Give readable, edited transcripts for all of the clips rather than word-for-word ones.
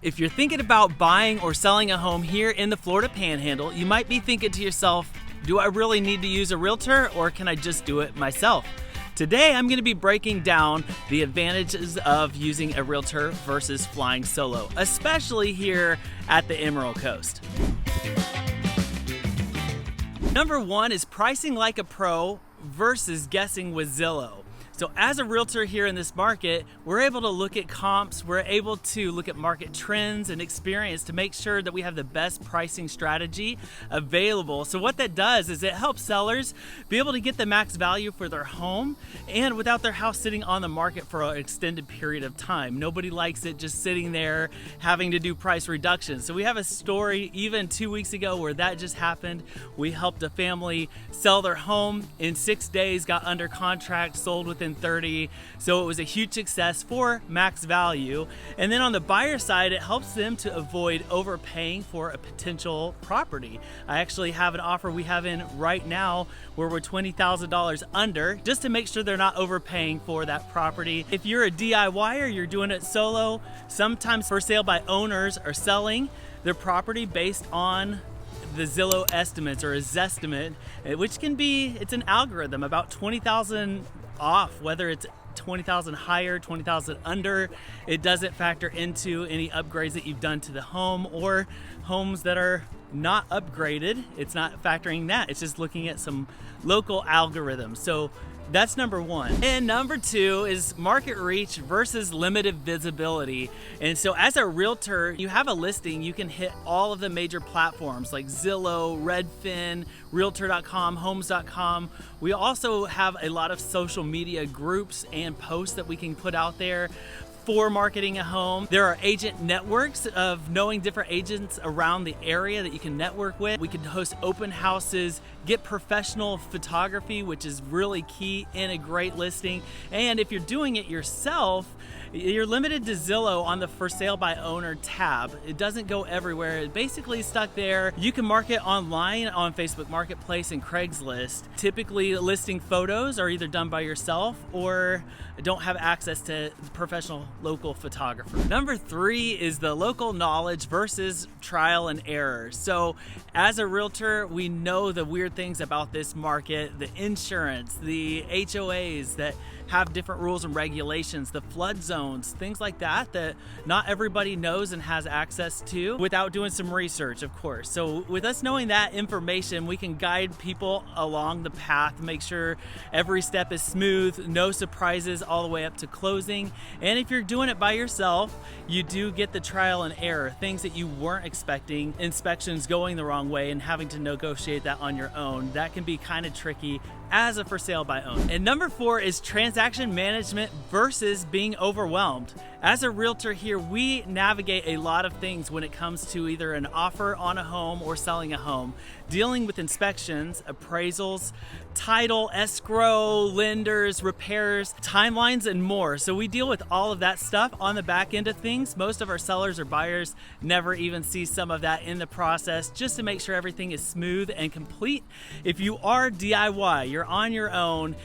If you're thinking about buying or selling a home here in the Florida Panhandle, you might be thinking to yourself, do I really need to use a realtor or can I just do it myself? Today, I'm going to be breaking down the advantages of using a realtor versus flying solo, especially here at the Emerald Coast. Number one is pricing like a pro versus guessing with Zillow. So as a realtor here in this market, we're able to look at comps, we're able to look at market trends and experience to make sure that we have the best pricing strategy available. So what that does is it helps sellers be able to get the max value for their home and without their house sitting on the market for an extended period of time. Nobody likes it just sitting there having to do price reductions. So we have a story even 2 weeks ago where that just happened. We helped a family sell their home in 6 days, got under contract, sold within 30. So it was a huge success for max value. And then on the buyer side, it helps them to avoid overpaying for a potential property. I actually have an offer we have in right now where we're $20,000 under just to make sure they're not overpaying for that property. If you're a DIYer, you're doing it solo, sometimes for sale by owners are selling their property based on the Zillow estimates or a Zestimate, which can be, it's an algorithm about 20,000 off, whether it's 20,000 higher, 20,000 under. It doesn't factor into any upgrades that you've done to the home or homes that are not upgraded. It's not factoring that. It's just looking at some local algorithms. So that's number one. And number two is market reach versus limited visibility. And so as a realtor, you have a listing, you can hit all of the major platforms like Zillow, Redfin, Realtor.com, Homes.com. We also have a lot of social media groups and posts that we can put out there for marketing a home. There are agent networks of knowing different agents around the area that you can network with. We can host open houses, get professional photography, which is really key in a great listing. And if you're doing it yourself, you're limited to Zillow on the for sale by owner tab. It doesn't go everywhere. It basically is stuck there. You can market online on Facebook Marketplace and Craigslist. Typically listing photos are either done by yourself or don't have access to professional local photographer. Number three is the local knowledge versus trial and error. So as a realtor, we know the weird things about this market, the insurance, the HOAs that have different rules and regulations, the flood zones, things like that that not everybody knows and has access to without doing some research, of course. So with us knowing that information, we can guide people along the path, make sure every step is smooth, no surprises all the way up to closing. And if you're doing it by yourself, you do get the trial and error, things that you weren't expecting, inspections going the wrong way and having to negotiate that on your own. That can be kind of tricky as a for sale by owner. And number four is transaction management versus being overwhelmed. As a realtor here, we navigate a lot of things when it comes to either an offer on a home or selling a home, dealing with inspections, appraisals, title, escrow, lenders, repairs, timelines, and more. So we deal with all of that stuff on the back end of things. Most of our sellers or buyers never even see some of that in the process just to make sure everything is smooth and complete. If you are DIY, you're on your own,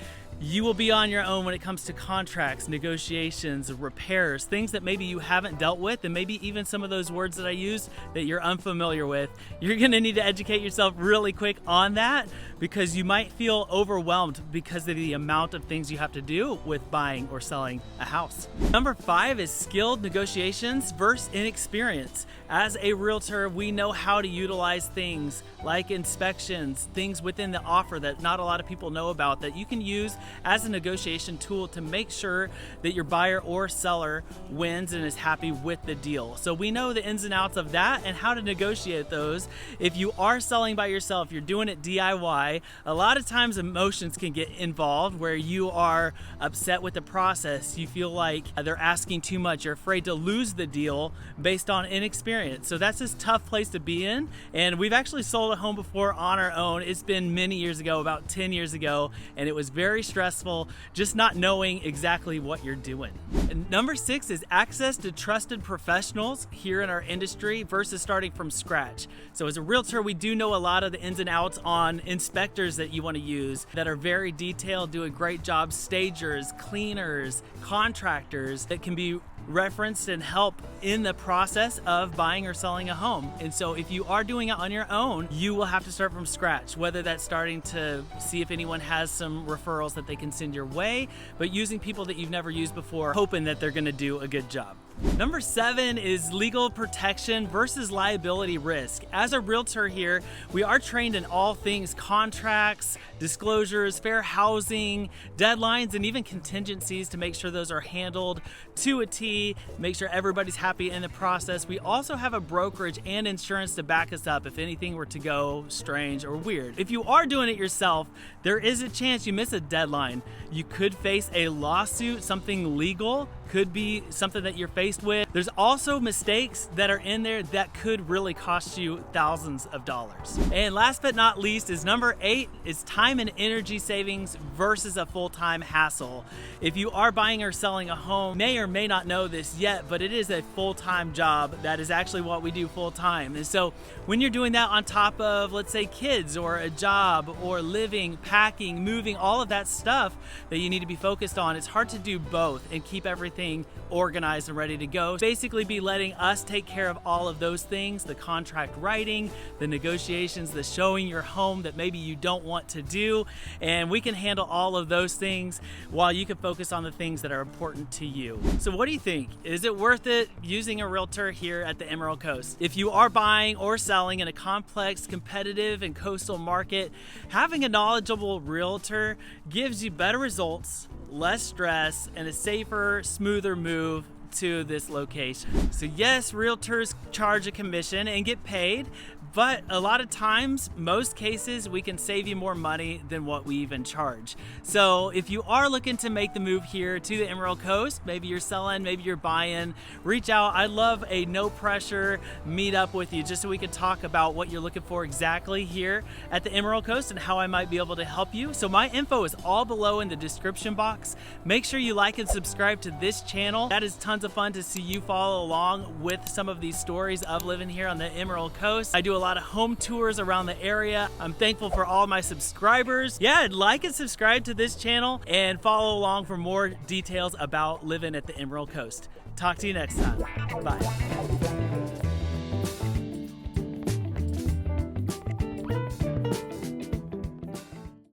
you will be on your own when it comes to contracts, negotiations, repairs, things that maybe you haven't dealt with, and maybe even some of those words that I use that you're unfamiliar with. You're gonna need to educate yourself really quick on that because you might feel overwhelmed because of the amount of things you have to do with buying or selling a house. Number five is skilled negotiations versus inexperience. As a realtor, we know how to utilize things like inspections, things within the offer that not a lot of people know about that you can use as a negotiation tool to make sure that your buyer or seller wins and is happy with the deal. So we know the ins and outs of that and how to negotiate those. If you are selling by yourself, you're doing it DIY, a lot of times emotions can get involved where you are upset with the process. You feel like they're asking too much. You're afraid to lose the deal based on inexperience. So that's this tough place to be in. And we've actually sold a home before on our own. It's been many years ago, about 10 years ago, and it was very stressful just not knowing exactly what you're doing. And number six is access to trusted professionals here in our industry versus starting from scratch. So as a realtor, we do know a lot of the ins and outs on inspectors that you want to use that are very detailed, do a great job, stagers, cleaners, contractors that can be referenced and help in the process of buying or selling a home. And so if you are doing it on your own, you will have to start from scratch, whether that's starting to see if anyone has some referrals that they can send your way, but using people that you've never used before, hoping that they're gonna do a good job. Number 7 is legal protection versus liability risk. As a realtor here, we are trained in all things contracts, disclosures, fair housing, deadlines, and even contingencies to make sure those are handled to a T, make sure everybody's happy in the process. We also have a brokerage and insurance to back us up if anything were to go strange or weird. If you are doing it yourself, there is a chance you miss a deadline. You could face a lawsuit, something legal, could be something that you're faced with. There's also mistakes that are in there that could really cost you thousands of dollars. And last but not least is number 8 is time and energy savings versus a full-time hassle. If you are buying or selling a home, may or may not know this yet, but it is a full-time job. That is actually what we do full-time. And so when you're doing that on top of, let's say, kids or a job or living, packing, moving, all of that stuff that you need to be focused on, it's hard to do both and keep everything organized and ready to go. Basically be letting us take care of all of those things, the contract writing, the negotiations, the showing your home that maybe you don't want to do, and we can handle all of those things while you can focus on the things that are important to you. So what do you think? Is it worth it using a realtor here at the Emerald Coast? If you are buying or selling in a complex, competitive, and coastal market, having a knowledgeable realtor gives you better results, less stress, and a safer, smoother move to this location. So yes, realtors charge a commission and get paid, but a lot of times, most cases, we can save you more money than what we even charge. So if you are looking to make the move here to the Emerald Coast, maybe you're selling, maybe you're buying, reach out. I'd love a no pressure meet up with you just so we can talk about what you're looking for exactly here at the Emerald Coast and how I might be able to help you. So my info is all below in the description box. Make sure you like and subscribe to this channel. That is tons of fun to see you follow along with some of these stories of living here on the Emerald Coast. I do a lot of home tours around the area. I'm thankful for all my subscribers. Yeah, like and subscribe to this channel and follow along for more details about living at the Emerald Coast. Talk to you next time. Bye.